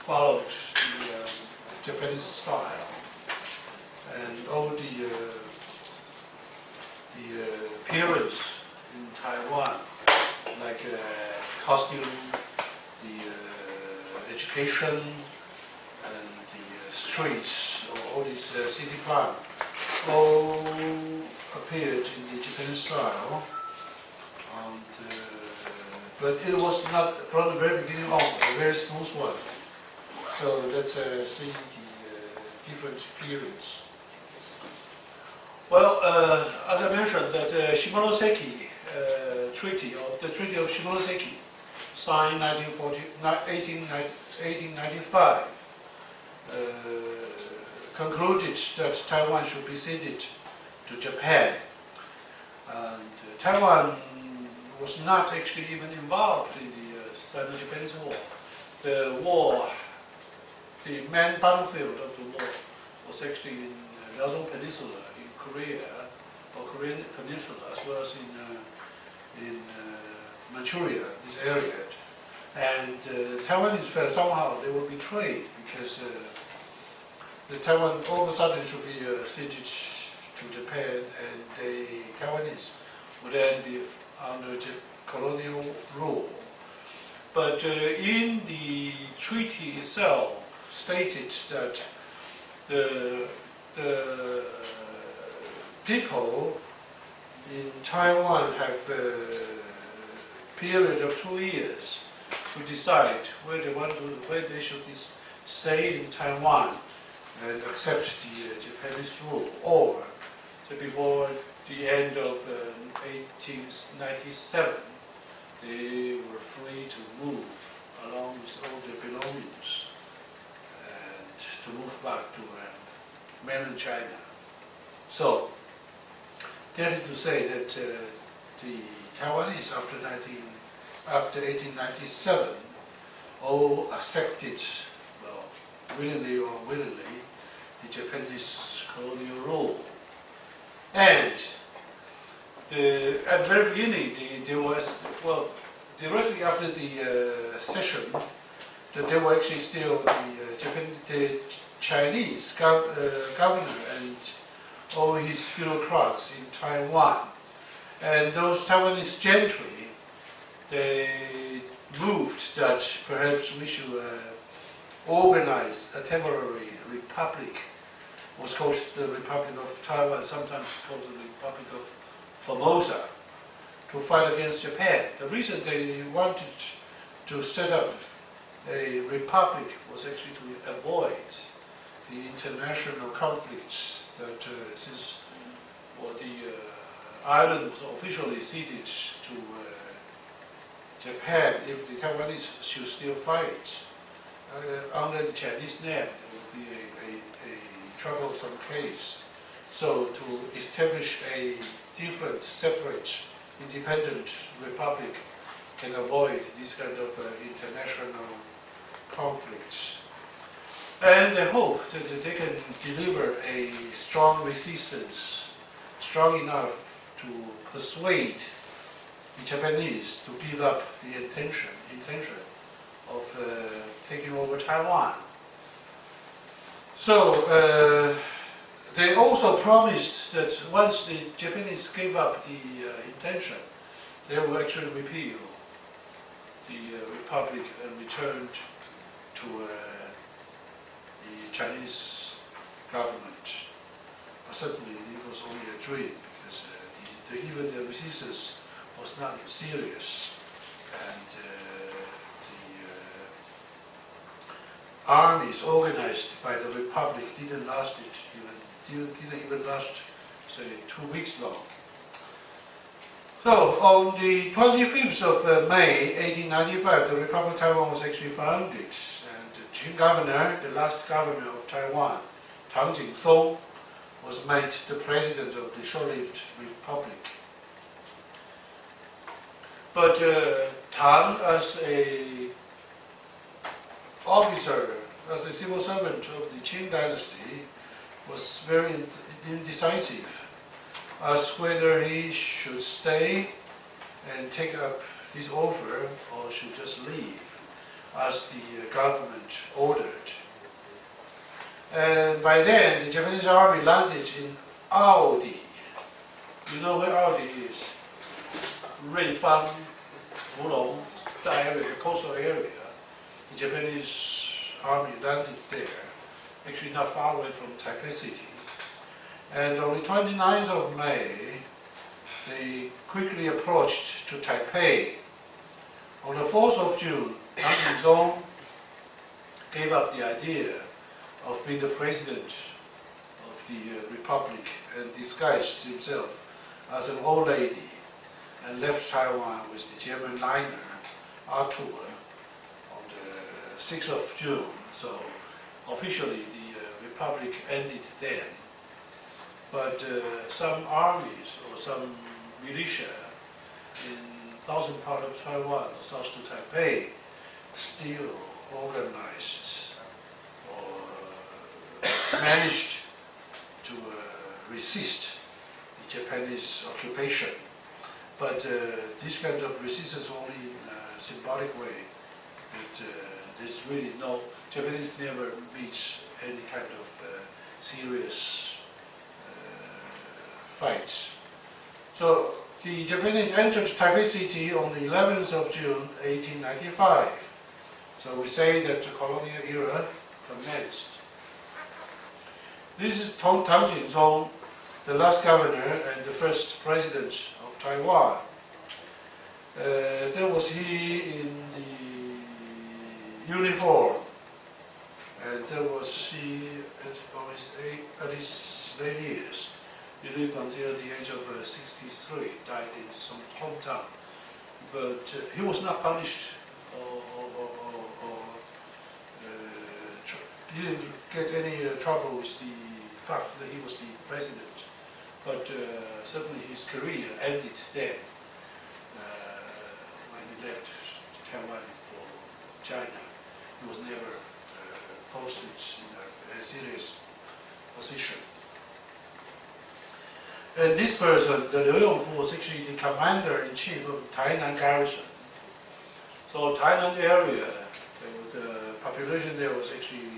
followed the Japanese style, and all the appearance in Taiwan, like costume, the education, and the streets, all these city plan, all appeared in the Japanese style. And, but it was not from the very beginning on a very smooth one. So let's see the different periods. Well, as I mentioned, that Shimonoseki Treaty, or the Treaty of Shimonoseki, signed 1895, concluded that Taiwan should be ceded to Japan. And Taiwan was not actually even involved in the Sino-Japanese War. The war, the main battlefield of the war was actually in Liaodong Peninsula in Korea, or Korean Peninsula, as well as in Manchuria, this area. And Taiwanese felt somehow they were betrayed because the Taiwan all of a sudden should be ceded to Japan, and the Taiwanese would then be under colonial rule. But in the treaty itself, stated that the people in Taiwan have a period of 2 years to decide where they should stay in Taiwan and accept the Japanese rule, or before the end of 1897, they were free to move along with all their belongings and to move back to mainland China. So, that is to say that the Taiwanese after 1897 all accepted, well, willingly or unwillingly, the Japanese colonial rule. And at the very beginning, there was, well, directly after the session, that there were actually still the Chinese governor and all his bureaucrats in Taiwan. And those Taiwanese gentry, they moved that perhaps we should organize a temporary republic. It was called the Republic of Taiwan, sometimes called the Republic of Formosa, to fight against Japan. The reason they wanted to set up a republic was actually to avoid the international conflicts that since the island was officially ceded to Japan, if the Taiwanese should still fight under the Chinese name, it would be a troublesome case. So to establish a different, separate, independent republic and avoid this kind of international conflicts. And they hope that they can deliver a strong resistance, strong enough to persuade the Japanese to give up the intention of taking over Taiwan. So they also promised that once the Japanese gave up the intention, they will actually repeal the republic and return to the Chinese government. But certainly it was only a dream, because even the resistance was not serious, and the armies organized by the republic didn't even last, say, 2 weeks long. So on the 25th of May 1895, the Republic of Taiwan was actually founded, and the Qing governor, the last governor of Taiwan, Tang Jing-song, was made the president of the short-lived republic. But Tang, as a officer, as a civil servant of the Qing dynasty, was very indecisive as whether he should stay and take up his offer or should just leave. as the government ordered. And by then, the Japanese army landed in Aodi. You know where Aodi is? Ruifang, Fulong, that area, coastal area. The Japanese army landed there, actually not far away from Taipei City. And on the 29th of May, they quickly approached to Taipei. On the 4th of June, Tang Yizong gave up the idea of being the president of the republic and disguised himself as an old lady and left Taiwan with the German liner Arthur on the 6th of June. So officially the republic ended then. But some armies or some militia in southern part of Taiwan, south to Taipei, still organized or managed to resist the Japanese occupation. But this kind of resistance only in a symbolic way. That there's really no, Japanese never reached any kind of serious fights. So the Japanese entered Taipei City on the 11th of June 1895. So we say that the colonial era commenced. This is Tang Yizong, the last governor and the first president of Taiwan. There was he in the uniform, and there was he at his late years. He lived until the age of 63, died in his hometown. But he was not punished or he didn't get any trouble with the fact that he was the president. But certainly his career ended then when he left Taiwan for China. He was never posted in a serious position. And this person, the Liu Yongfu, was actually the commander-in-chief of the Tainan garrison. So Tainan area, the population there was actually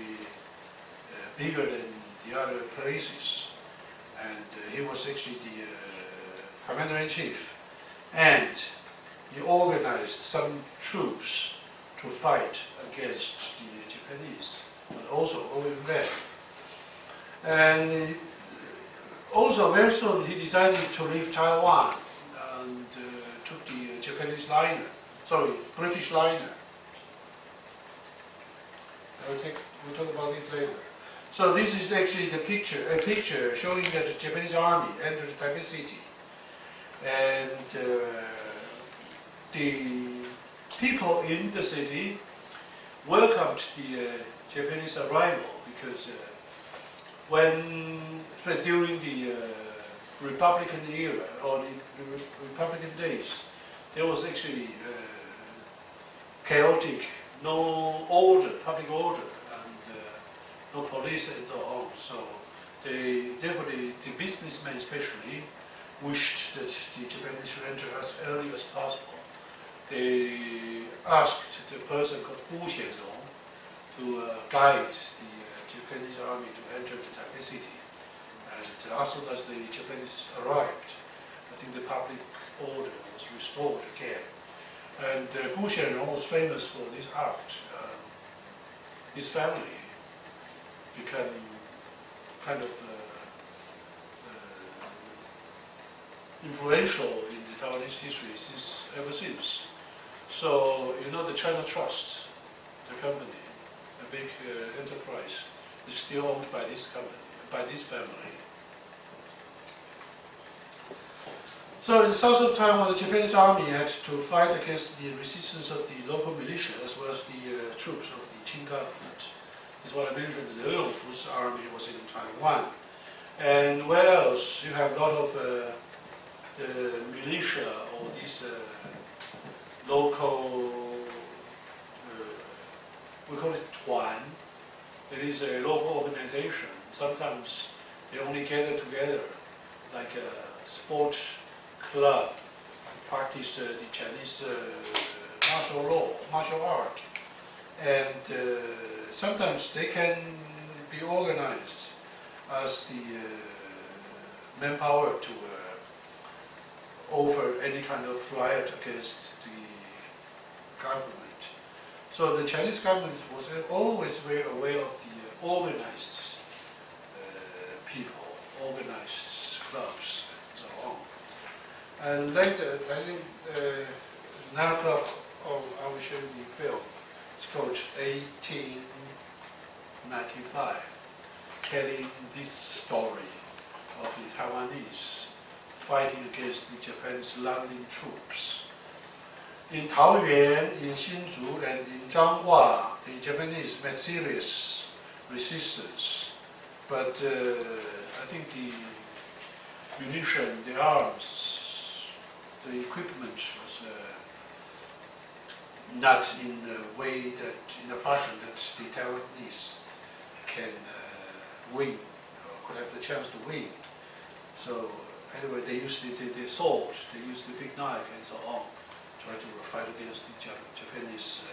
bigger than the other places. And he was actually the commander-in-chief. And he organized some troops to fight against the Japanese, but also over them. And also, very soon he decided to leave Taiwan and took the Japanese liner, British liner. We'll talk about this later. So this is actually a picture showing that the Japanese army entered Taipei City, and the people in the city welcomed the Japanese arrival because during the Republican era or the Republican days, there was actually chaotic, no order, public order, and no police and so on. So therefore the businessmen especially wished that the Japanese should enter as early as possible. They asked the person called Hu Xianrong to guide the Japanese army to enter the Taipei City. And as soon as the Japanese arrived, I think the public order was restored again. And Hu Xianrong was famous for this act. His family became kind of influential in the Taiwanese history ever since. So, you know, the China Trust, the company, a big enterprise, is still owned by this company, by this family. So in the south of Taiwan, the Japanese army had to fight against the resistance of the local militia as well as the troops of the Qing government. This is what I mentioned, the Liu Yongfu's army was in Taiwan. And where else? You have a lot of the militia or these local, we call it Tuan. It is a local organization. Sometimes they only gather together like a sport club to practice the Chinese martial law, martial art. and sometimes they can be organized as the manpower to over any kind of riot against the government. So the Chinese government was always very aware of the organized people, organized clubs, and so on. And later, I think 9 o'clock, I will show you the film. It's called 1895, telling this story of the Taiwanese fighting against the Japanese landing troops. In Taoyuan, in Hsinchu, and in Changhua, the Japanese made serious resistance. But I think the munition, the arms, the equipment was not in a way that, in a fashion that the Taiwanese can win, or could have the chance to win. So anyway, they used the sword, they used the big knife and so on, try to fight against the Japanese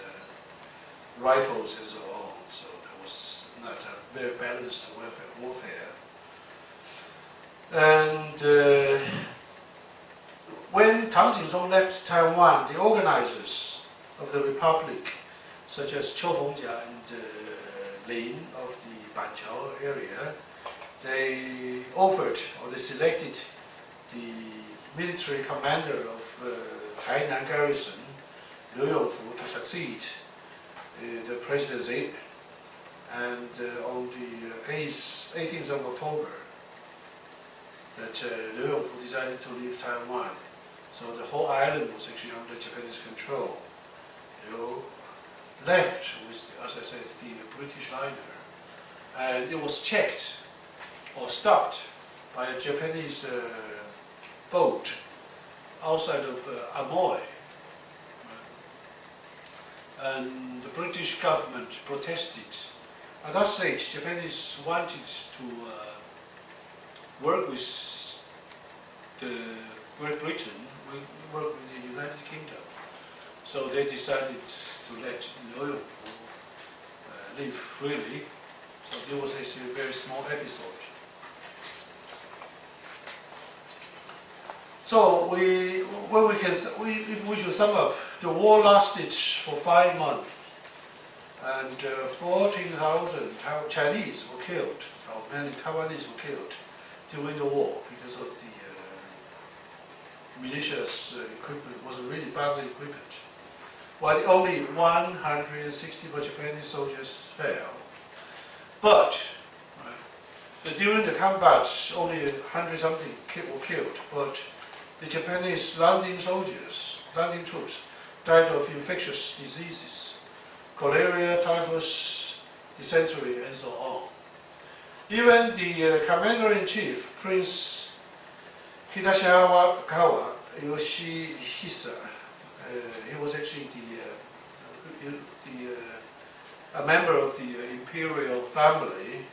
rifles and so on. So that was not a very balanced warfare. And when Tang Jingzong left Taiwan, the organizers of the republic, such as CHOU and Lin of the Banqiao area, they offered, or they selected, the military commander of Tainan garrison, Liu Yongfu, to succeed the presidency. And on the 18th of October, that Liu Yongfu decided to leave Taiwan. So the whole island was actually under Japanese control. Liu left with, as I said, the British liner, and it was checked or stopped by a Japanese boat outside of Amoy. And the British government protested. At that stage, Japanese wanted to work with the Great Britain, work with the United Kingdom. So they decided to let Liu Yongfu live freely. So there was a very small episode. So if we should sum up, the war lasted for 5 months, and 14,000 Chinese were killed, or many Taiwanese were killed during the war because of the militia's equipment was really badly equipped. While only 164 Japanese soldiers fell. But during the combat, only 100-something were killed. But the Japanese landing troops, died of infectious diseases, cholera, typhus, dysentery, and so on. Even the commander-in-chief, Prince Hidashikawa Yoshihisa, he was actually a member of the imperial family,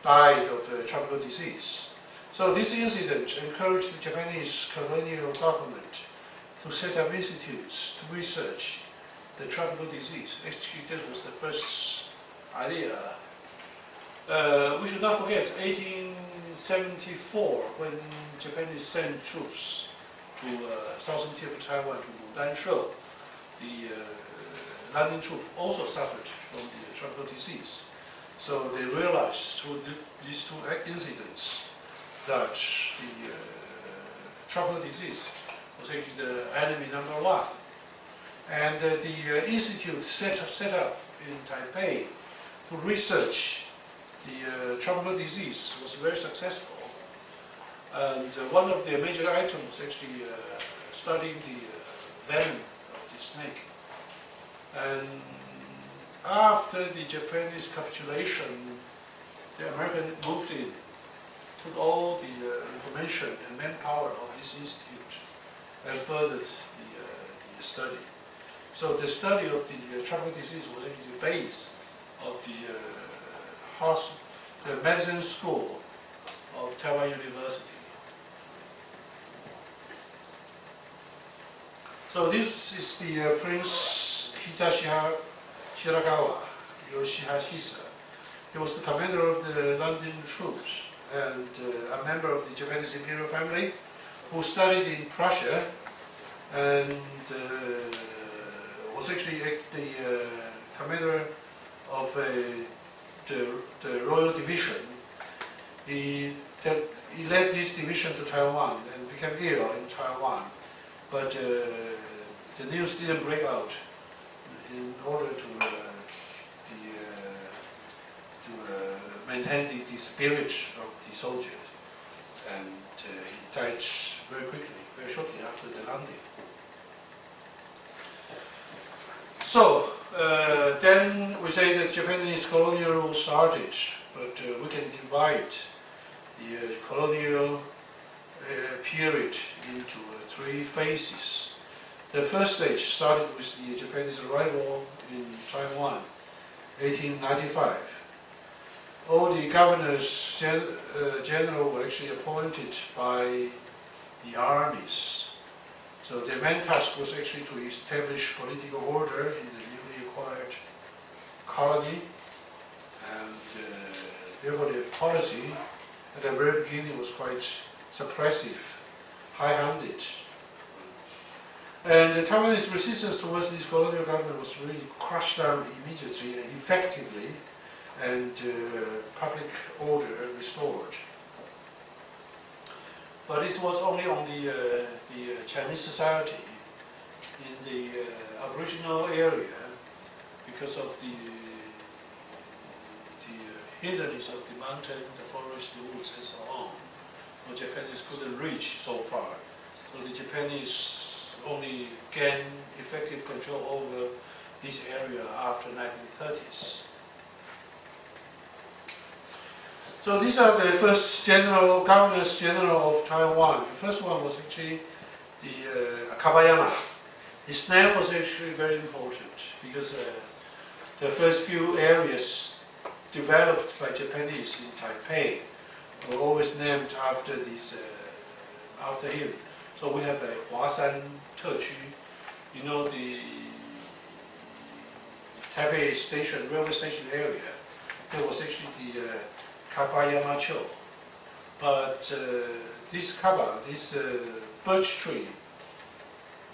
died of tropical disease. So this incident encouraged the Japanese colonial government to set up institutes to research the tropical disease. Actually, this was the first idea. We should not forget 1874, when Japanese sent troops to southern tip of Taiwan, to Mudanshe, the landing troop also suffered from the tropical disease. So they realized through these two incidents that the tropical disease was actually the enemy #1. And the institute set up in Taipei to research the tropical disease was very successful. And one of the major items actually studying the venom of the snake. And after the Japanese capitulation, the American moved in, took all the information and manpower of this institute and furthered the study. So the study of the tropical disease was actually the base of the medicine school of Taiwan University. So this is the Prince Shirakawa Yoshihisa. He was the commander of the London troops and a member of the Japanese imperial family who studied in Prussia and was actually the commander of the Royal Division. He led this division to Taiwan and became ill in Taiwan, but the news didn't break out in order to maintain the spirit of the soldiers, and he died very quickly, very shortly after the landing. So then we say that Japanese colonial rule started, but we can divide the colonial period into 3 phases. The first stage started with the Japanese arrival in Taiwan, 1895. All the governors general were actually appointed by the armies. So their main task was actually to establish political order in the newly acquired colony, and therefore their policy at the very beginning was quite suppressive, high-handed. And the Taiwanese resistance towards this colonial government was really crushed down immediately and effectively, and public order restored. But it was only on the Chinese society in the Aboriginal area, because of the hindrance of the mountain, the forest, the woods, and so on. The Japanese couldn't reach so far. So the Japanese only gained effective control over this area after 1930s. So these are the first governors general of Taiwan. The first one was actually the Kabayama. His name was actually very important because the first few areas developed by Japanese in Taipei were always named after after him. So we have a Huashan TW-khai. You know, the Taipei station, railway station area. There was actually the Kabayama CHOU. But this birch tree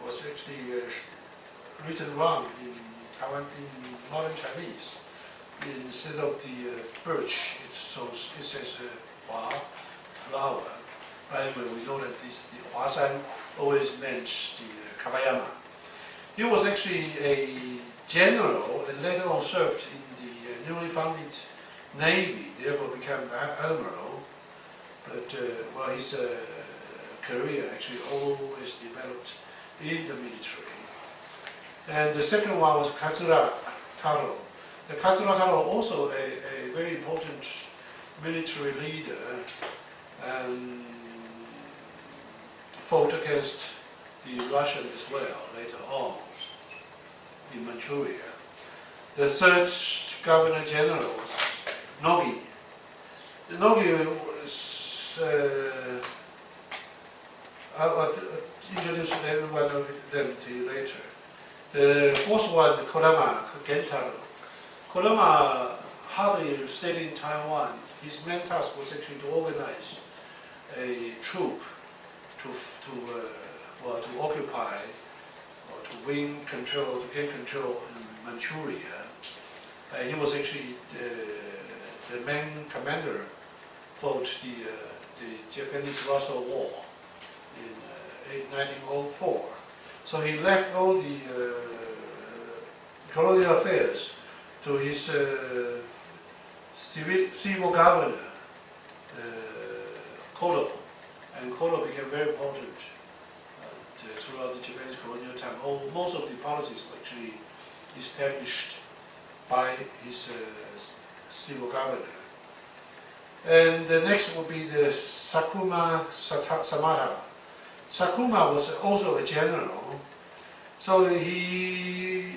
was actually written wrong in Taiwan, in modern Chinese. Instead of the birch, it says Hua, flower. But anyway, we know that the Huashan always meant the Kabayama. He was actually a general and later on served in the newly founded Navy, therefore became admiral. But his career actually always developed in the military. And the second one was Katsura Taro. The Katsura Taro also a very important military leader, and fought against the Russians as well later on in Manchuria. The third governor general was Nogi. The Nogi was, I'll introduce everyone of them to you later. The fourth one, the Kodama Gentaro. Kodama hardly stayed in Taiwan. His main task was actually to organize a troop to occupy or to gain control in Manchuria. He was actually the main commander, fought the Japanese-Russo War in 1904. So he left all the colonial affairs to his civil governor, Kodo, and Kodo became very important throughout the Japanese colonial time. Most of the policies were actually established by his civil governor. And the next would be the Sakuma Samata. Sakuma was also a general, so he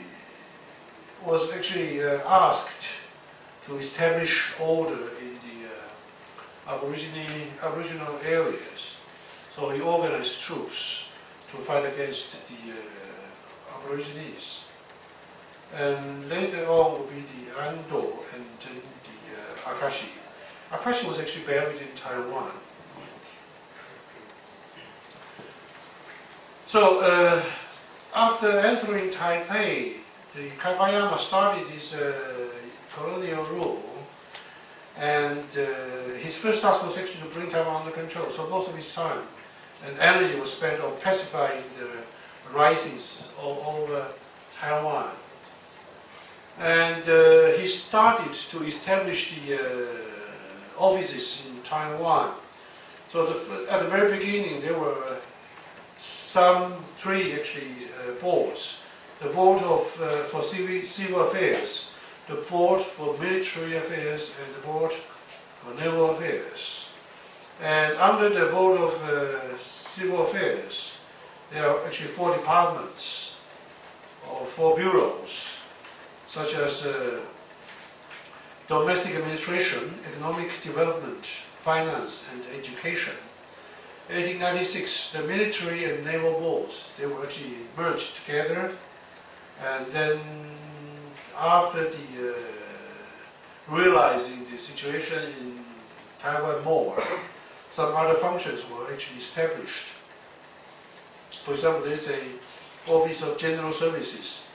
was actually asked to establish order in the Aboriginal areas. So he organized troops to fight against the Aborigines. And later on will be the Ando and then the Akashi. Akashi was actually buried in Taiwan. So after entering Taipei, the Kawayama started his colonial rule, and his first task was actually to bring Taiwan under control. So most of his time and energy was spent on pacifying the risings all over Taiwan. And he started to establish the offices in Taiwan. So at the very beginning, there were three actually boards: the board for civil affairs, the board for military affairs, and the board for naval affairs. And under the board of civil affairs, there are actually 4 departments or 4 bureaus, such as domestic administration, economic development, finance, and education. 1896, the military and naval boards, they were actually merged together, and then after the realizing the situation in Taiwan more, some other functions were actually established. For example, there is an Office of General Services,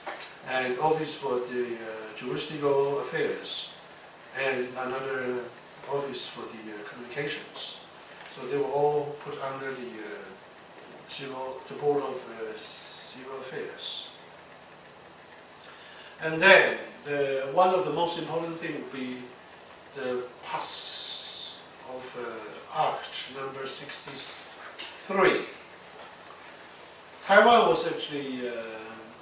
and Office for the Juridical Affairs, and another office for the communications. So they were all put under the Board of Civil Affairs. And then one of the most important things would be the pass of Act number 63. Taiwan was actually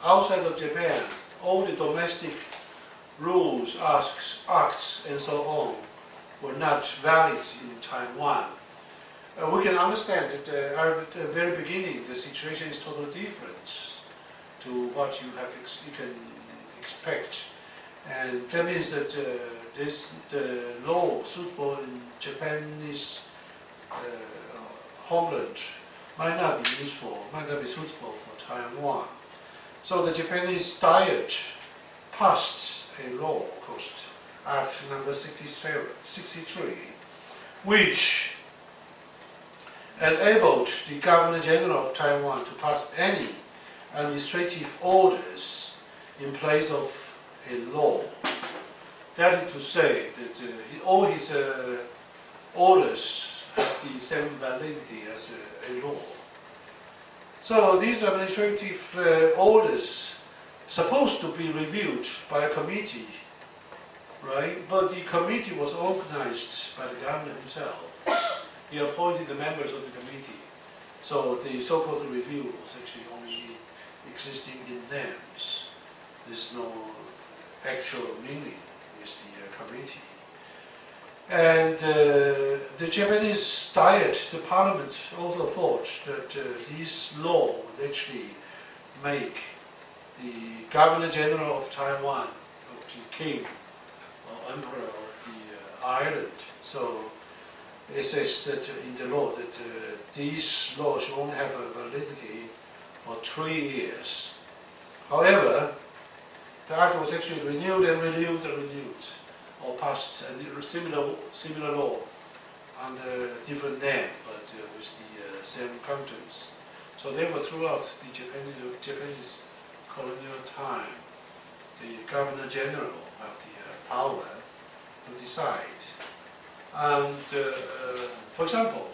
outside of Japan. All the domestic rules, acts, and so on were not valid in Taiwan. We can understand that at the very beginning, the situation is totally different to what you can expect, and that means that the law suitable in Japanese homeland might not be useful, might not be suitable for Taiwan. So the Japanese Diet passed a law called Act number 63, which enabled the Governor General of Taiwan to pass any administrative orders in place of a law. That is to say that all his orders have the same validity as a law. So these administrative orders supposed to be reviewed by a committee, right? But the committee was organized by the governor himself. He appointed the members of the committee. So the so-called review was actually only existing in names. There's no actual meaning with the committee. And the Japanese Diet, the parliament, also thought that this law would actually make the Governor General of Taiwan, the king or emperor of the island. So it says that in the law that these laws only have a validity for 3 years. However, the act was actually renewed and renewed and renewed, or passed a similar law under different name, but with the same contents. So they were throughout the Japanese colonial time. The Governor General have the power to decide. And for example,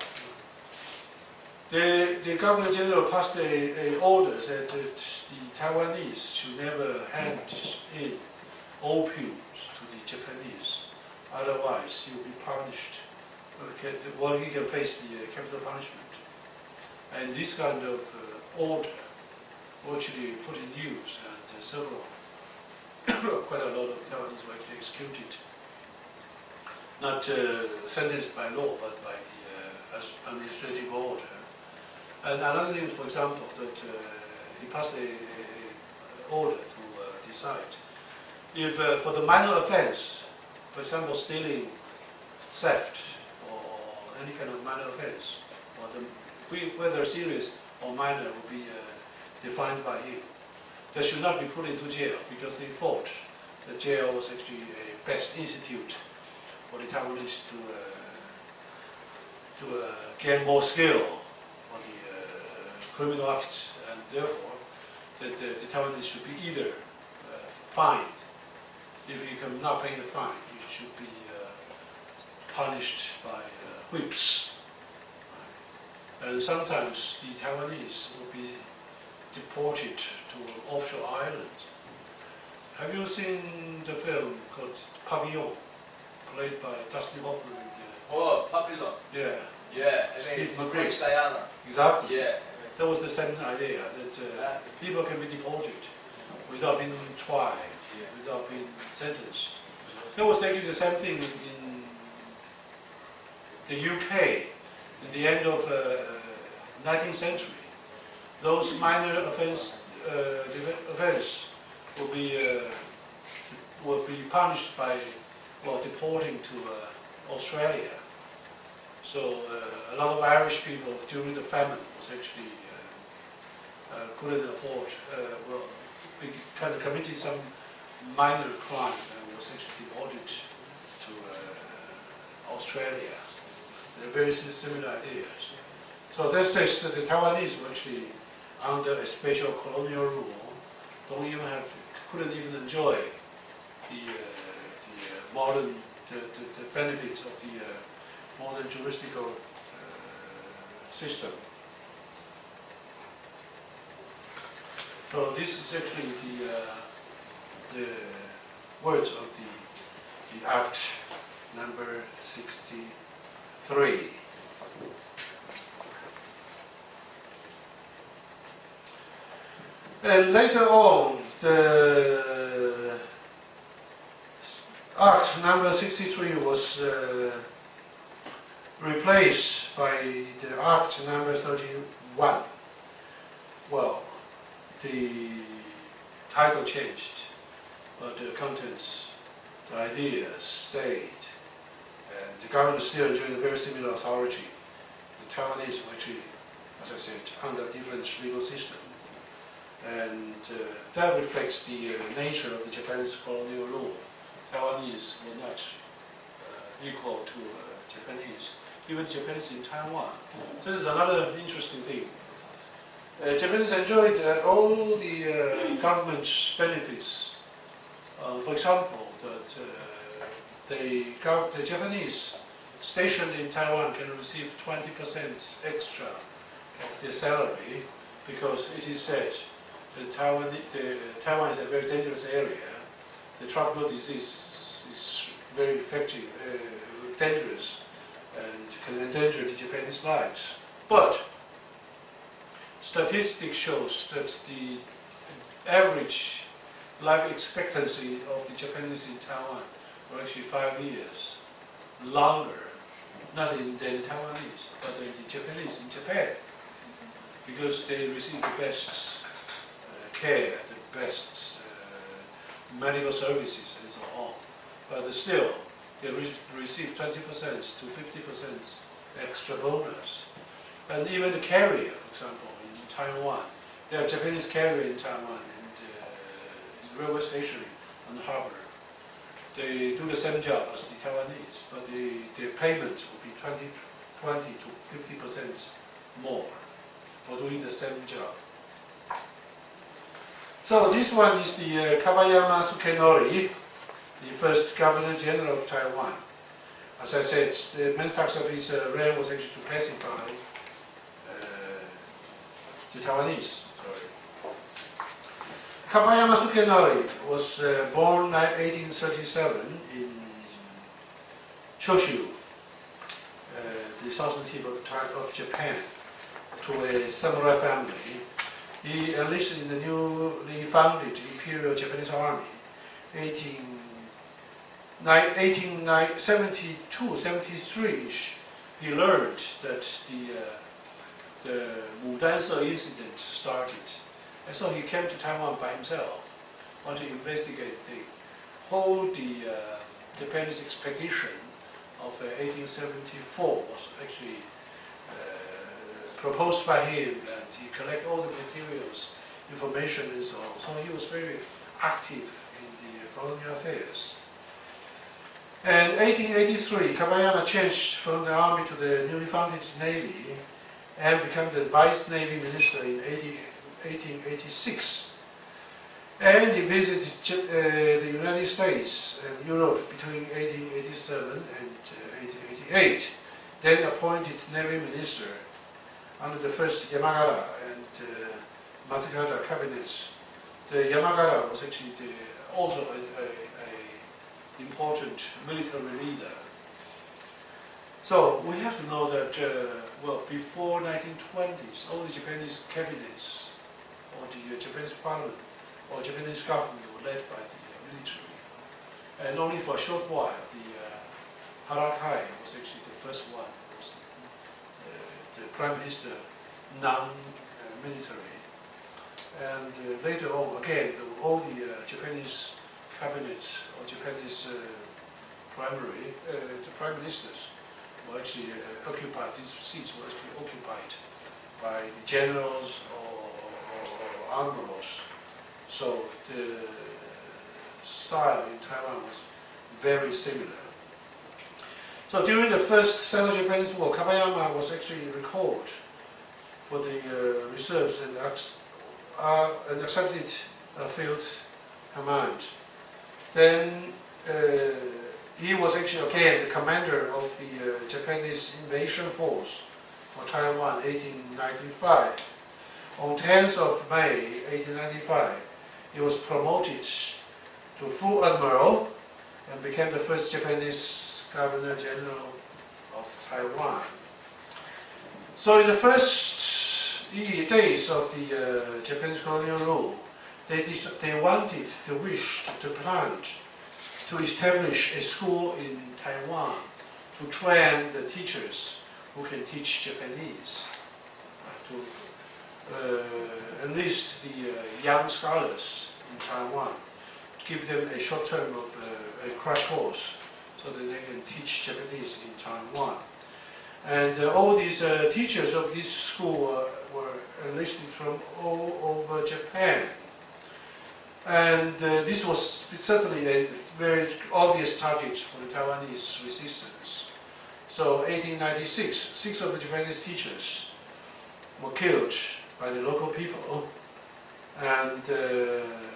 the Governor General passed a order that the Taiwanese should never hand in opiums to the Japanese, otherwise he will be punished. Well, he can face the capital punishment. And this kind of order was actually put in use, and quite a lot of Taiwanese were actually executed. Not sentenced by law, but by the administrative order. And another thing, for example, that he passed a order to decide if for the minor offense, for example, stealing, theft, or any kind of minor offense, or whether serious or minor will be defined by him. they should not be put into jail because they thought the jail was actually a best institute for the Taiwanese to gain more skill on the criminal acts, and therefore the Taiwanese should be either fined. If you cannot pay the fine, you should be punished by whips. And sometimes the Taiwanese will be deported to an offshore island. Have you seen the film called Pavillon, played by Dustin Hoffman? Oh, Pavillon. Yeah. Yeah, Steve McQueen. French Diana. Exactly. Yeah. That was the same idea, that people can be deported without being tried, without being sentenced. That was actually the same thing in the UK in the end of 19th century. Those minor offense will be punished by, well, deporting to Australia. So a lot of Irish people during the famine was actually couldn't afford, kind of committed some minor crime and was actually deported to Australia. They're very similar ideas. So that says that the Taiwanese were actually under a special colonial rule, couldn't even enjoy the modern, the benefits of the modern juridical system. So this is actually the words of the Act number 63. And later on, the Act number 63 was replaced by the Act number 31. Well, the title changed, but the contents, the ideas stayed, and the government still enjoyed a very similar authority. The Taiwanese were actually, as I said, under a different legal system, and that reflects the nature of the Japanese colonial rule. Taiwanese were not equal to Japanese, even Japanese in Taiwan. This is another interesting thing. Japanese enjoyed all the government benefits. For example, that the Japanese stationed in Taiwan can receive 20% extra of their salary because it is said that Taiwan is a very dangerous area. The tropical disease is very effective, dangerous, and can endanger the Japanese lives. But statistics shows that the average life expectancy of the Japanese in Taiwan were actually 5 years longer, not than the Taiwanese, but than the Japanese in Japan, because they receive the best care, the best medical services and so on. But still, they receive 20% to 50% extra bonus. And even the carrier, for example, in Taiwan, there are Japanese carrier in Taiwan and the railway station on the harbor. They do the same job as the Taiwanese, but the payment will be 20 to 50% more for doing the same job. So this one is the Kabayama Sukenori, the first Governor General of Taiwan. As I said, the main tax officer role was actually to pacify the Taiwanese. Kabayama Sukenori was born in 1837 in CHOU, the southern tip of Japan, to a samurai family. He enlisted in the newly founded Imperial Japanese Army, 1872-73. He learned that the Mudanse incident started, and so he came to Taiwan by himself, wanted to investigate the whole Japanese expedition of 1874 was actually proposed by him, and he collected all the materials information and so on. So he was very active in the colonial affairs. And 1883, Kabayama changed from the army to the newly founded navy and became the vice navy minister in 1886. And he visited the United States and Europe between 1887 and 1888. Then appointed navy minister under the first Yamagata and Matsukata cabinets. The Yamagata was actually also an important military leader. So we have to know that, well, before 1920s, all the Japanese cabinets or the Japanese parliament or Japanese government were led by the military. And only for a short while, the Harakai was actually the first one, was the prime minister, non-military. And later on, again, all the Japanese cabinets or Japanese the prime ministers were actually occupied, these seats were actually occupied by the generals or admirals. So the style in Taiwan was very similar. So during the first Sino-Japanese War, Kabayama was actually recalled for the reserves and accepted a field command. Then he was actually again the commander of the Japanese invasion force for Taiwan 1895. On 10th of May 1895, he was promoted to full admiral and became the first Japanese Governor General of Taiwan. So in the first days of the Japanese colonial rule, they planned to establish a school in Taiwan to train the teachers who can teach Japanese, to enlist the young scholars in Taiwan, to give them a short term of a crash course so that they can teach Japanese in Taiwan. And all these teachers of this school were enlisted from all over Japan. And this was certainly a very obvious target for the Taiwanese resistance. So 1896, 6 of the Japanese teachers were killed by the local people. And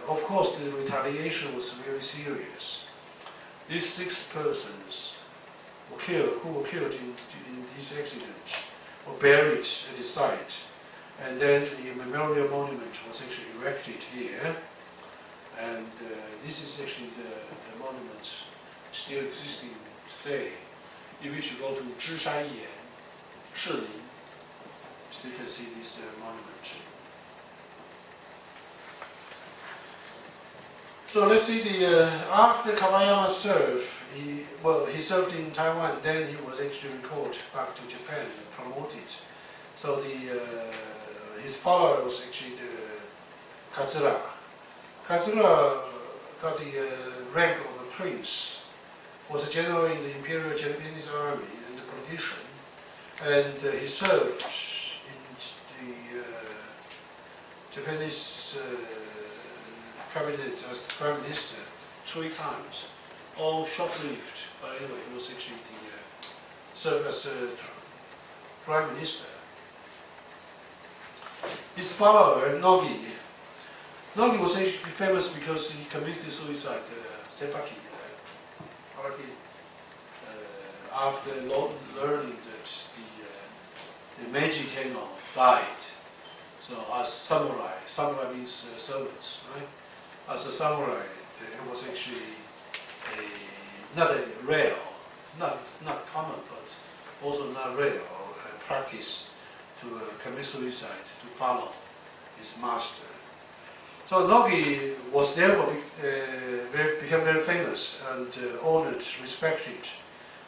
of course the retaliation was very serious. These 6 persons who were killed in this accident were buried at the site. And then the memorial monument was actually erected here. And this is actually the monument still existing today. If you go to Zhishanyan, Shilin, still can see this monument. So let's see after Kabayama served, he served in Taiwan, then he was actually recalled back to Japan and promoted. So his follower was actually the Katsura. Katsura got the rank of a prince, was a general in the Imperial Japanese Army and a politician, and he served in the Japanese cabinet as prime minister 3 times, all short-lived, but anyway, he was actually served as prime minister. His follower, Nogi was actually famous because he committed suicide, seppuku, after learning that the Meiji Tenno died. So as samurai means servants, right? As a samurai, it was actually not a rare, not common, but also not rare practice to commit suicide, to follow his master. So Nogi was therefore became very famous and honored, respected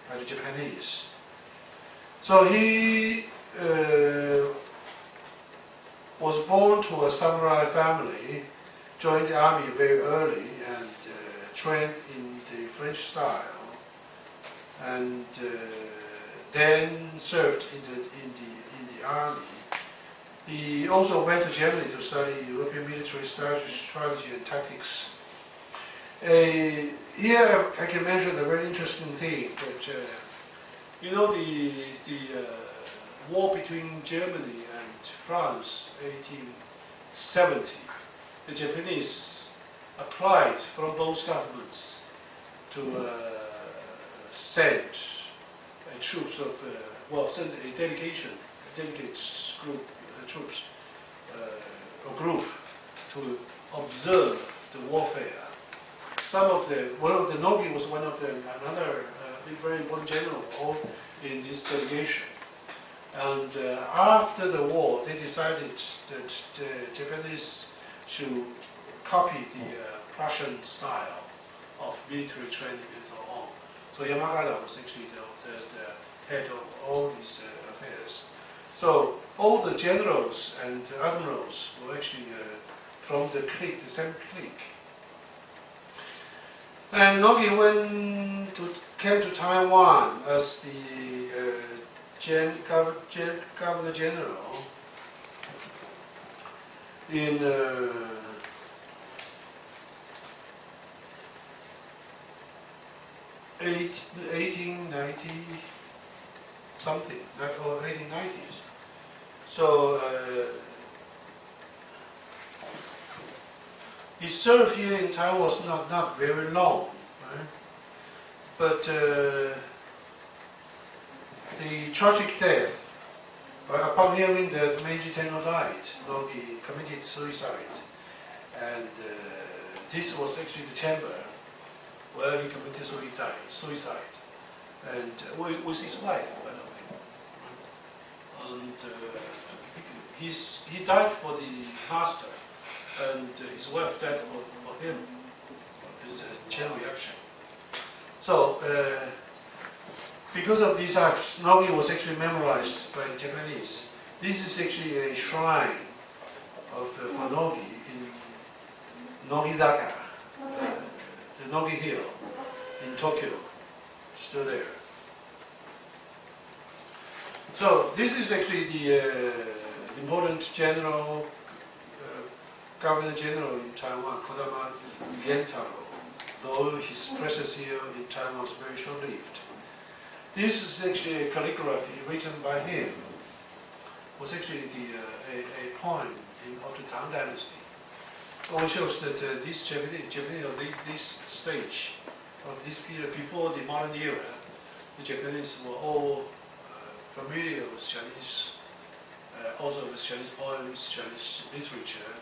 by the Japanese. So he was born to a samurai family, joined the army very early, and trained in the French style, and then served in the army He also went to Germany to study European military strategy and tactics. Here I can mention a very interesting thing that you know the war between Germany and France, 1870. The Japanese applied from both governments to send troops of send a delegation, delegates group troops or group to observe the warfare. Some of them, the Nogi was one of them, another very important general, all in this delegation. And after the war, they decided that the Japanese should copy the Prussian style of military training and so on. So Yamagata was actually the head of all these affairs. So all the generals and admirals were actually from the clique, the same clique. And Nogi came to Taiwan as the Governor General in 1890 something, or 1890s. So he served here in Taiwan was not very long, right? But the tragic death, upon hearing that Meiji Tenno died, Nogi committed suicide, and this was actually the chamber where he committed suicide, and with his wife, by the way. And he died for the master, and his wife died for him. It's a chain reaction. So, because of these acts, Nogi was actually memorized by the Japanese. This is actually a shrine for Nogi in Nogizaka, the Nogi Hill in Tokyo, still there. So this is actually the important general, Governor General in Taiwan, Kodama Gentaro, though his presence here in Taiwan was very short-lived. This is actually a calligraphy written by him. It was actually a poem of the Tang Dynasty. It shows that this stage of this period before the modern era, the Japanese were all familiar with Chinese, also with Chinese poems, Chinese literature,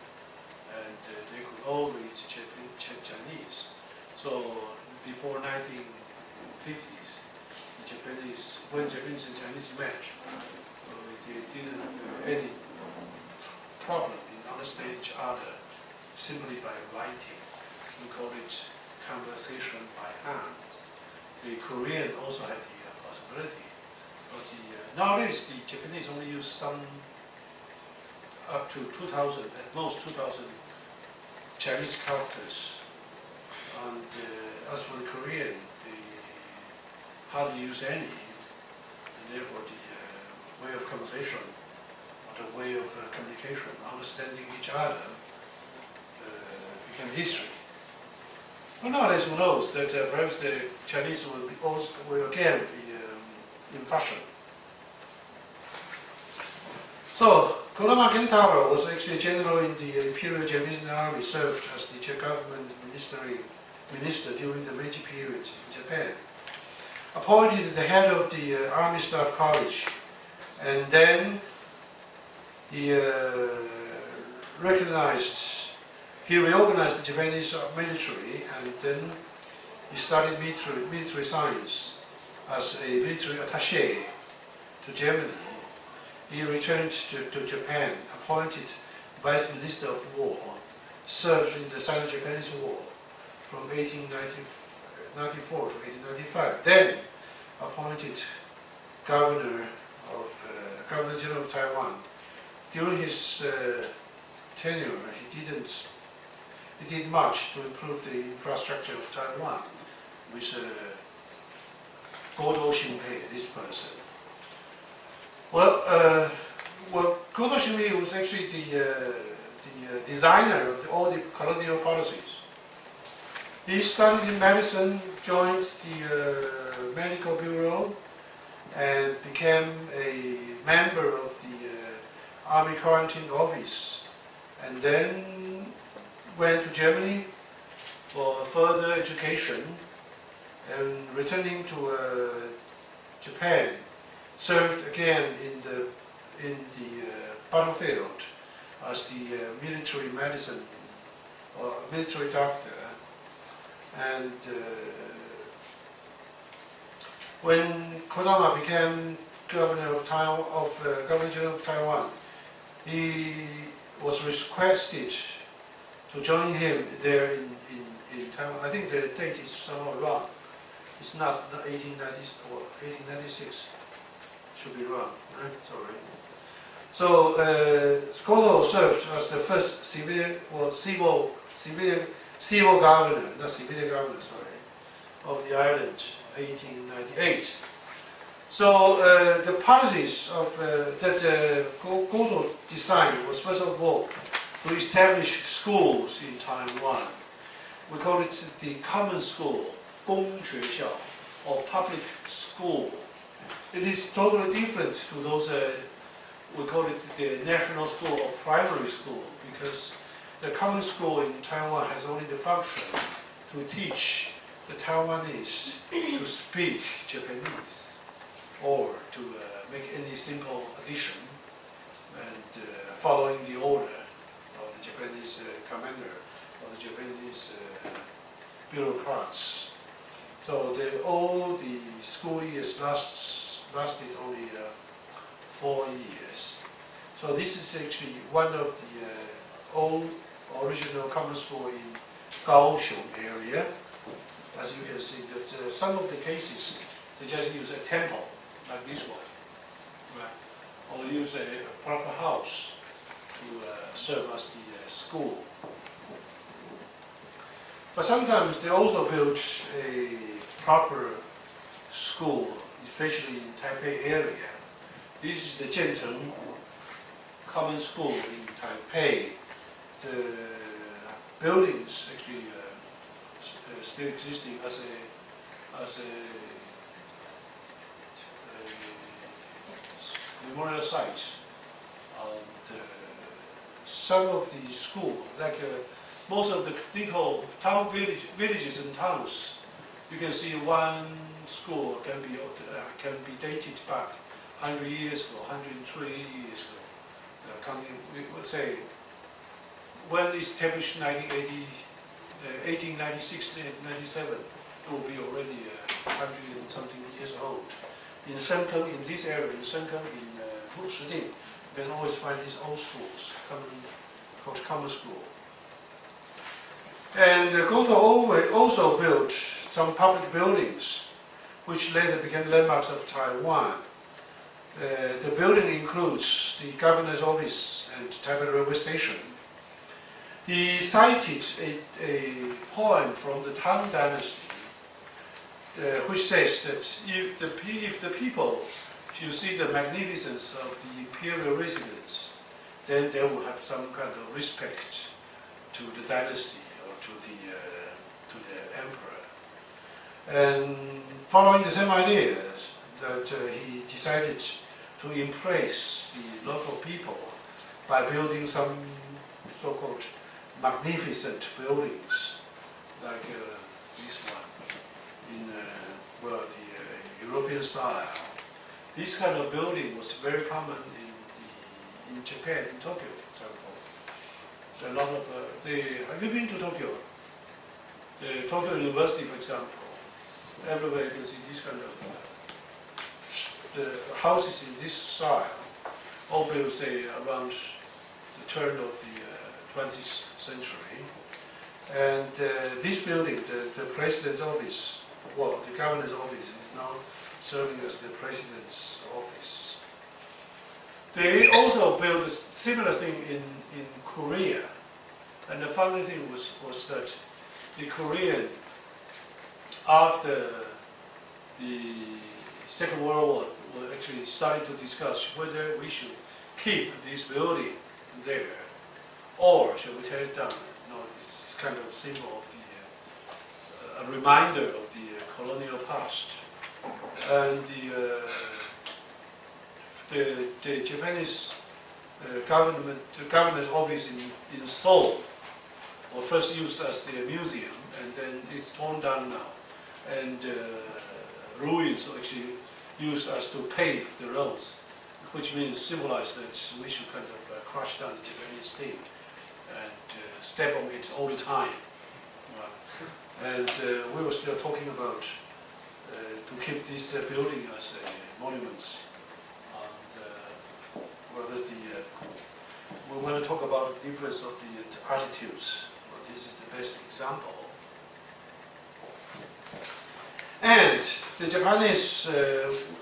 and they could all read Chinese. So before 1950s, the Japanese, when Japanese and Chinese met, they didn't have any problem in understanding each other simply by writing. We call it conversation by hand. The Korean also had the possibility. But nowadays, the Japanese only use some up to 2,000, at most 2,000 Chinese characters. And as for the Korean, they hardly use any. And therefore, the way of conversation, or the way of communication, understanding each other, became history. Well, nowadays, who knows that perhaps the Chinese will again be in fashion. So, Kodama Gentaro was actually a general in the Imperial Japanese Army, served as the government minister during the Meiji period in Japan. Appointed the head of the Army Staff College, and then he reorganized the Japanese military, and then he studied military science as a military attaché to Germany. He returned to Japan, appointed Vice Minister of War, served in the Sino-Japanese War from 1894 to 1895. Then appointed Governor General of Taiwan. During his tenure, he did much to improve the infrastructure of Taiwan with Godo Shinpei, this person. Well, well, Koto Shimi was actually the designer of all the colonial policies. He studied in medicine, joined the medical bureau, and became a member of the Army Quarantine Office, and then went to Germany for further education, and returning to Japan, served again in the battlefield as the military medicine or military doctor. And when Kodama became governor of Governor General of Taiwan, he was requested to join him there in Taiwan. I think the date is somewhat wrong. It's not 1890 or 1896. Should be wrong, right? Sorry. So Koto served as the first civil governor, not civilian governor, sorry, of the island, 1898. So the policies of that Koto designed was first of all to establish schools in Taiwan. We call it the common school, 公学校, or public school. It is totally different to those, we call it the national school or primary school, because the common school in Taiwan has only the function to teach the Taiwanese to speak Japanese or to make any simple addition and following the order of the Japanese commander or the Japanese bureaucrats. So all the school years lasted only 4 years. So this is actually one of the old original common school in Kaohsiung area. As you can see, that some of the cases they just use a temple like this one, right? Or use a proper house to serve as the school. But sometimes they also build a proper school, especially in Taipei area. This is the Jianteng Common School in Taipei. The buildings actually still existing as a memorial site. And some of the schools, like most of the little town villages and towns, you can see one school can be dated back 100 years ago, 103 years ago. We would say when established 1896 and 97, it will be already 100 and something years old. In Shenkeng, in this area, in Shenkeng, in Shiding, you can always find these old schools, called common school. And Goto also built some public buildings, which later became landmarks of Taiwan. The building includes the governor's office and Taipei railway station. He cited a poem from the Tang Dynasty, which says that if the people should see the magnificence of the imperial residence, then they will have some kind of respect to the dynasty or to the emperor. And following the same ideas, that he decided to impress the local people by building some so-called magnificent buildings, like this one, in the European style. This kind of building was very common in Japan, in Tokyo, for example. So a lot of have you been to Tokyo? The Tokyo University, for example. Everywhere you can see this kind of the houses in this style, all built, say, around the turn of the 20th century. And this building, the president's office, well, the governor's office, is now serving as the president's office. They also built a similar thing in Korea. And the funny thing was that the Korean, after the Second World War, were actually starting to discuss whether we should keep this building there, or shall we tear it down? You know, it's kind of symbol of a reminder of the colonial past. And the Japanese governor's office in Seoul was first used as a museum, and then it's torn down now. And ruins are actually used as to pave the roads, which means symbolize that we should kind of crush down the Japanese state and step on it all the time. And we were still talking about to keep this building as a monument. And we want to talk about the difference of the attitudes. Well, this is the best example. And the Japanese,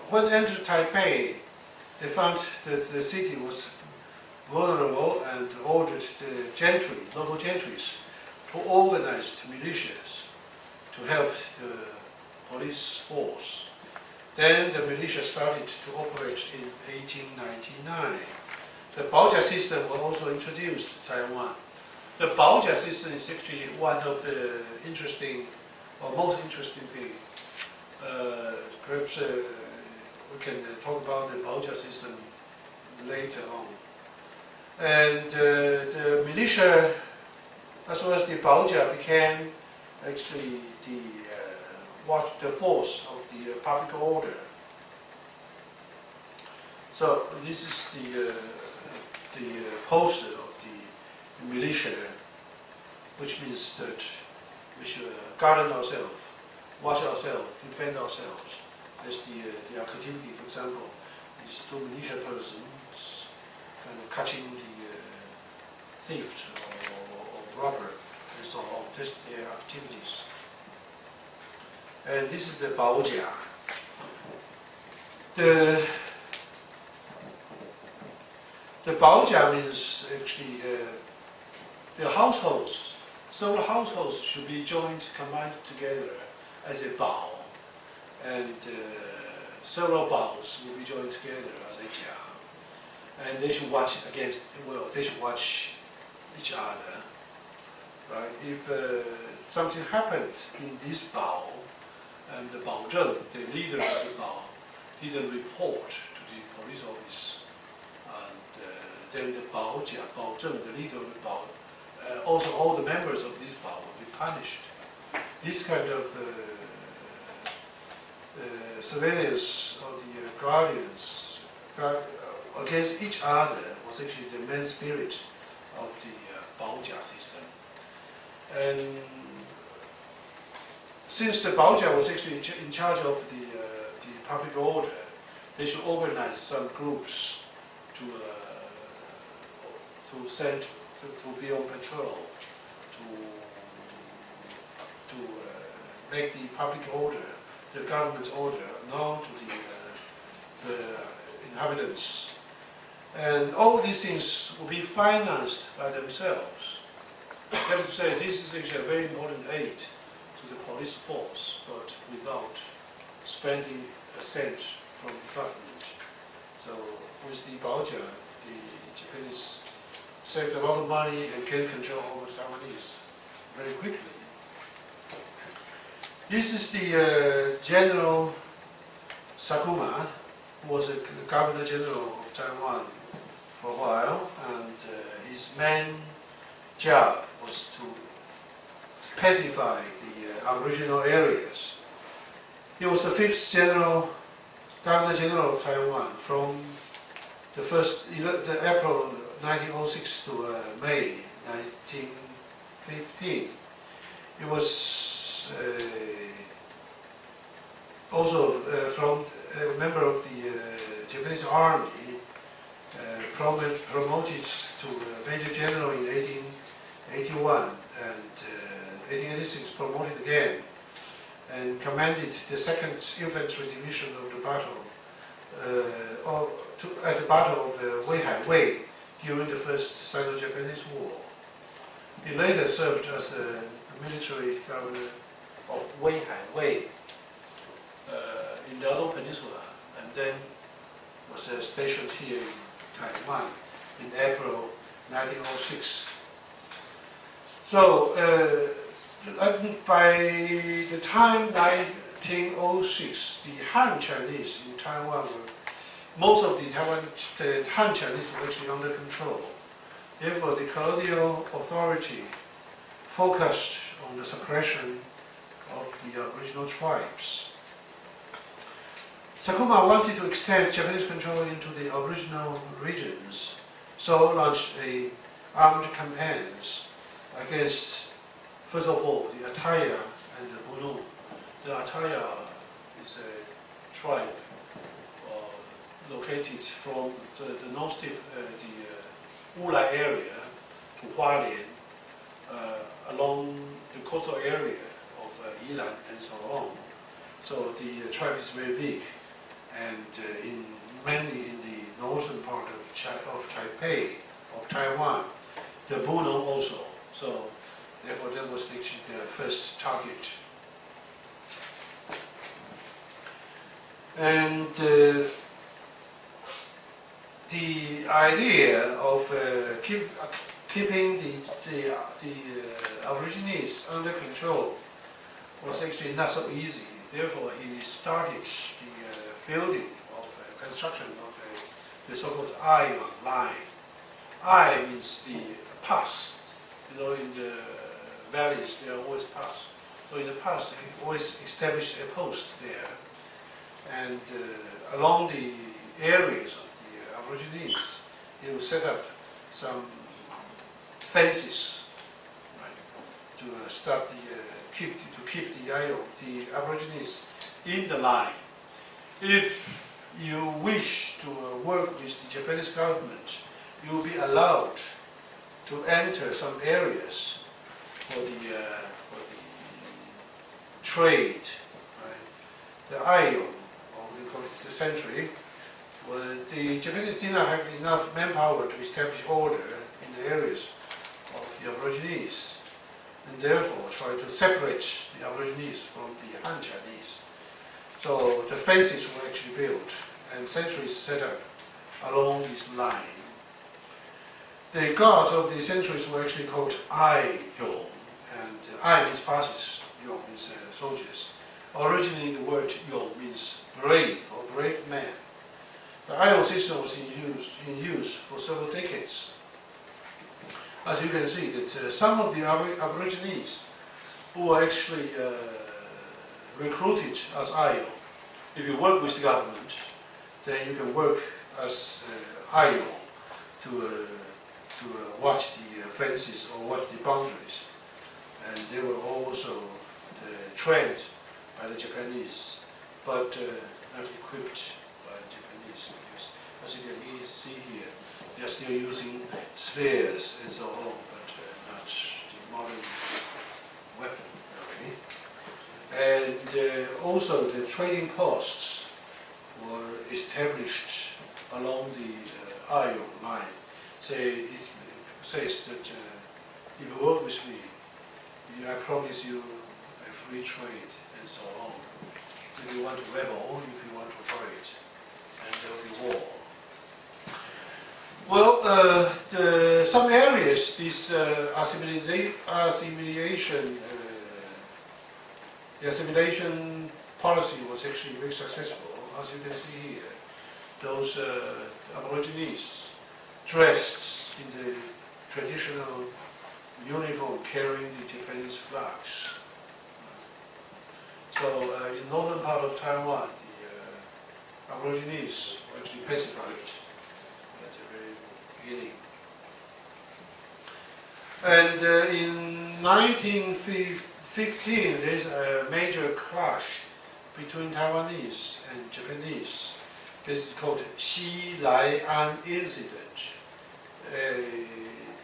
when they entered Taipei, they found that the city was vulnerable and ordered the gentry, local gentries, to organize militias to help the police force. Then the militia started to operate in 1899. The Baojia system was also introduced to Taiwan. The Baojia system is actually one of the interesting, or most interesting thing. Perhaps we can talk about the Baojia system later on. And the militia, as well as the Baojia, became actually the force of the public order. So this is the poster of the militia, which means that we should guard ourselves, watch ourselves, defend ourselves. There's the activity, for example, these two militia persons kind of catching the thief or robber, and so on. This their activities. And this is the Baojia. The Baojia means actually the households. Several households should be combined together as a Bao, and several Baos will be joined together as a Jia, and they should watch they should watch each other, right? If something happened in this Bao, and the Baozheng, the leader of the Bao, didn't report to the police office, and then the Baozheng, the leader of the Bao, also all the members of this Bao will be punished. This kind of surveillance of the guardians against each other was actually the main spirit of the Baojia system. And since the Baojia was actually in charge of the public order, they should organize some groups to be on patrol, to make the public order, the government's order, known to the inhabitants. And all these things will be financed by themselves. That is to say, this is actually a very important aid to the police force, but without spending a cent from the government. So with the Baojia, the Japanese saved a lot of money and gained control over the Taiwanese very quickly. This is the General Sakuma, who was a Governor General of Taiwan for a while, and his main job was to pacify the aboriginal areas. He was the 5th Governor General of Taiwan from the April 1906 to May 1915. He was also from a member of the Japanese Army, promoted to Major General in 1881, and 1886 promoted again, and commanded the 2nd Infantry Division of the battle at the Battle of WHEI-MING during the First Sino-Japanese War. He later served as a military governor of WHEI-MING in the Adong Peninsula, and then was stationed here in Taiwan in April 1906. So by the time 1906, the Han Chinese in Taiwan most of the Han Chinese were actually under control. Therefore, the colonial authority focused on the suppression of the original tribes. Sakuma wanted to extend Japanese control into the original regions, so launched armed campaigns against, first of all, the Ataya and the Bunu. The Ataya is a tribe located from the north tip, the Wulai area to Hualien, along the coastal area of Yilan and so on. So the tribe is very big, and mainly in the northern part of Taipei, of Taiwan, the Bunu also. So therefore that was actually the first target. And the idea of keeping the Aborigines under control was actually not so easy. Therefore, he started the building of construction of the so-called Iron line. I means the pass. You know, in the valleys there are always pass. So in the past, he always established a post there, and along the areas of the Aborigines, he would set up some fences, right, to stop keep the Aborigines in the line. If you wish to work with the Japanese government, you will be allowed to enter some areas for the trade, right? The iron, or we call it the sentry. Well, the Japanese did not have enough manpower to establish order in the areas of the Aborigines, and therefore tried to separate the Aborigines from the Han Chinese. So the fences were actually built and sentries set up along this line. The guards of the sentries were actually called Ai-Yong, and Ai means passes, Yong means soldiers. Originally the word Yong means brave or brave man. The Ai-Yong system was in use for several decades. As you can see, that some of the Aborigines who were actually recruited as Ai-Yong. If you work with the government, then you can work as Ai-Yong to watch the fences or watch the boundaries. And they were also trained by the Japanese, but not equipped by the Japanese. Because as you can see here, they are still using spears and so on, but not the modern weapon. Okay? And also the trading posts were established along the Ai-Yong line. It says that if you work with me, I promise you a free trade and so on. If you want to rebel, if you want to fight, and there will be war. Well, some areas, this assimilation policy was actually very successful. As you can see here, those Aborigines dressed in the traditional uniform carrying the Japanese flags. So in northern part of Taiwan, the Aborigines were actually pacified at the very beginning. And in 1915, there's a major clash between Taiwanese and Japanese. This is called WHEI-MING incident.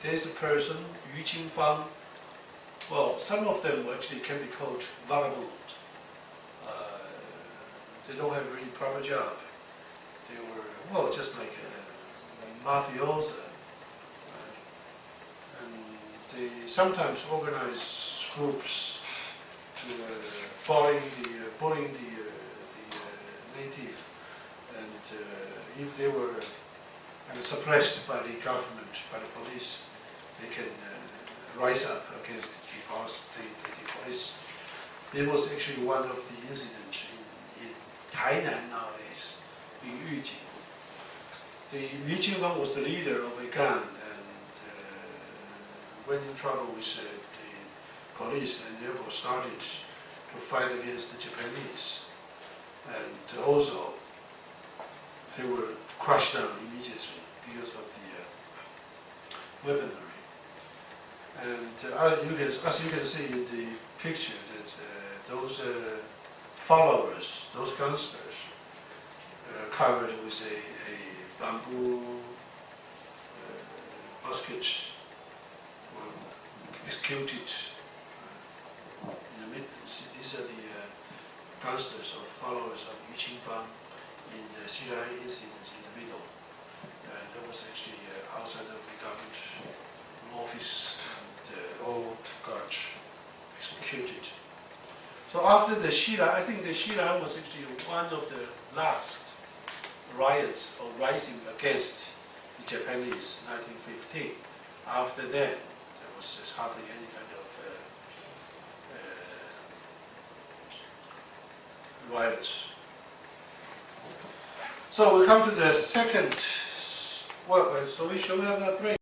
There's a person, Yu Qingfang. Well, some of them actually can be called vagabond. They don't have a really proper job. They were, well, just like mafiosa. And they sometimes organize groups to bullying the native. And if they were and suppressed by the government, by the police. They can rise up against the police. There was actually one of the incidents in Tainan nowadays, in Yujing. The Yu Jingfang was the leader of a gang and went in trouble with the police and therefore started to fight against the Japanese. And also, they were crushed down immediately because of the weaponry. And as you can see in the picture, that those followers, those gangsters, covered with a bamboo basket, were executed in the middle. These are the gangsters or followers of Yu Jingfang in the CHOU incident in the middle. And that was actually outside of the government office, and all got executed. So after the CHOU, I think the CHOU was actually one of the last riots or rising against the Japanese, 1915. After that, there was hardly any kind of riots. So we come to the second. Well, so we should have a break.